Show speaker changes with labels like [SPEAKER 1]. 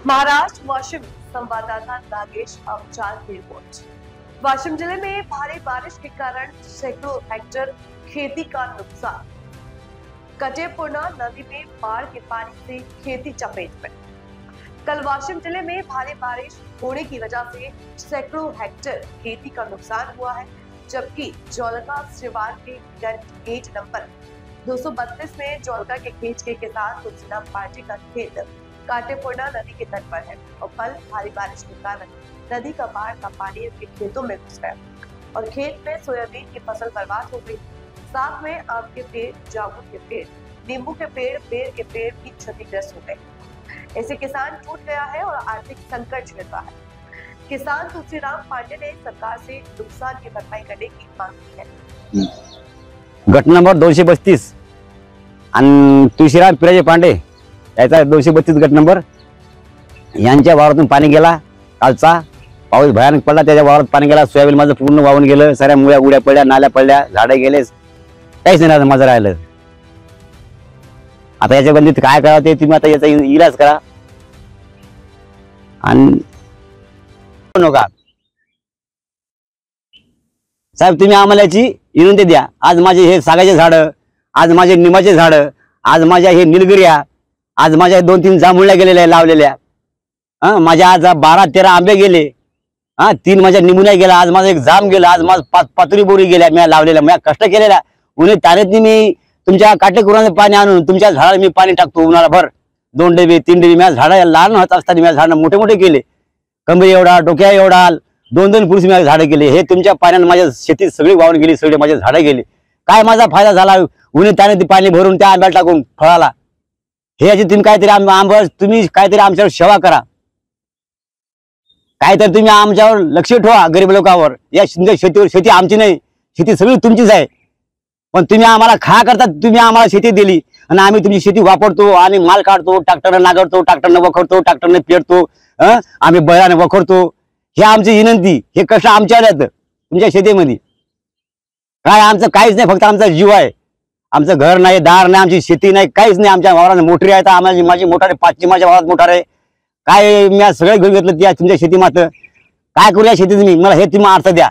[SPEAKER 1] महाराष्ट्र वाशिम संवाददाता नागेश अवचार की रिपोर्ट। वाशिम जिले में भारी बारिश के कारण सैकड़ों हेक्टेयर खेती का नुकसान। कटेपुर्णा नदी में बाढ़ के पानी से खेती चपेट में। कल वाशिम जिले में भारी बारिश होने की वजह से सैकड़ों हेक्टेयर खेती का नुकसान हुआ है, जबकि जौलका शिवार के गेट नंबर 232 में जौलका के खेत के किसान तुलसीराम पार्टी का खेत काटेपुर्णा नदी के तट पर है और कल भारी बारिश के कारण नदी का बाढ़ का पानी उनके खेतों में घुस गया और खेत में सोयाबीन की फसल बर्बाद हो गई। साथ में आम के पेड़, जामुन के पेड़, नींबू के पेड़, बेर के पेड़ भी क्षतिग्रस्त हो गए। ऐसे किसान टूट गया है और आर्थिक संकट झेल रहा है। किसान तुलसीराम पांडे ने सरकार से नुकसान की भरपाई करने की मांग की है।
[SPEAKER 2] गट नंबर 232 आणि तुळशीराम पिराजे पांडे याचा 232 गट नंबर यांच्या वावरातून पाणी गेला। कालचा पाऊस भयानक पडला, त्याच्या वावरात पाणी गेला। सोयाबीन माझं पूर्ण वाहून गेलं, साऱ्या मुळ्या उड्या पडल्या, नाल्या पडल्या, झाडे गेले, काहीच नाही माझं राहिलं। आता याच्या बंदीत काय करावं ते तुम्ही आता याचा इलाज करा आणि नका साहेब, तुम्ही आम्हाला याची विनंती द्या। आज माझे हे सागाचे झाड, आज माझे निंबाचे झाड, आज माझ्या हे निलगिऱ्या, आज माझ्या 2-3 जांभुळ्या गेलेल्या लावलेल्या, माझ्या आज 12-13 आंबे गेले, 3 माझ्या निमुन्या गेला, आज माझा एक जाम गेला, आज माझ 5 पातुरी बोरी गेल्या, मी लावलेल्या, मी कष्ट केलेल्या। उन्हे त्याने मी तुमच्या काटेकुराने पाणी आणून तुमच्या झाडाला मी पाणी टाकतो उन्हाळा भर, 2 डबे 3 डबे। मी झाडा लहान होत असताना मी झाड मोठे मोठे केले, कंबरी एवढा, डोक्या एवढा, 2-2 पुरुष मी झाडे केले। हे तुमच्या पाण्याने माझ्या शेती सगळी वाहून गेली, सगळे माझे झाडे गेले। काय माझा फायदा झाला? उन्हे त्याने पाणी भरून त्या आंब्याला टाकून फळाला। हे याची तुम्ही काहीतरी तुम्ही काहीतरी आमच्यावर सेवा करा, काहीतरी तुम्ही आमच्यावर लक्ष ठेवा गरीब लोकांवर। या शेतीवर, शेती आमची नाही, शेती सगळी तुमचीच आहे, पण तुम्ही आम्हाला खा करता, तुम्ही आम्हाला शेती दिली आणि आम्ही तुमची शेती वापरतो आणि माल काढतो, ट्रॅक्टरने नांगरतो, ट्रॅक्टरने वखरतो, ट्रॅक्टरने पेरतो, आम्ही बैलाने वखरतो। हे आमची विनंती, हे कष्ट आमच्या आहेत तुमच्या शेतीमध्ये। काय आमचं काहीच नाही, फक्त आमचा जीव आहे। आमचं घर नाही, दार नाही, आमची शेती नाही, काहीच नाही। आमच्या वावरात मोटरी आहेत, आम्हाला माझी मोटार आहे, 5ची माझ्या वावरात मोटार आहे। काय मी सगळं घेऊन घेतलं त्या तुमच्या शेती मात्र काय करूया शेती तुम्ही, मला हे तुम्ही अर्थ द्या।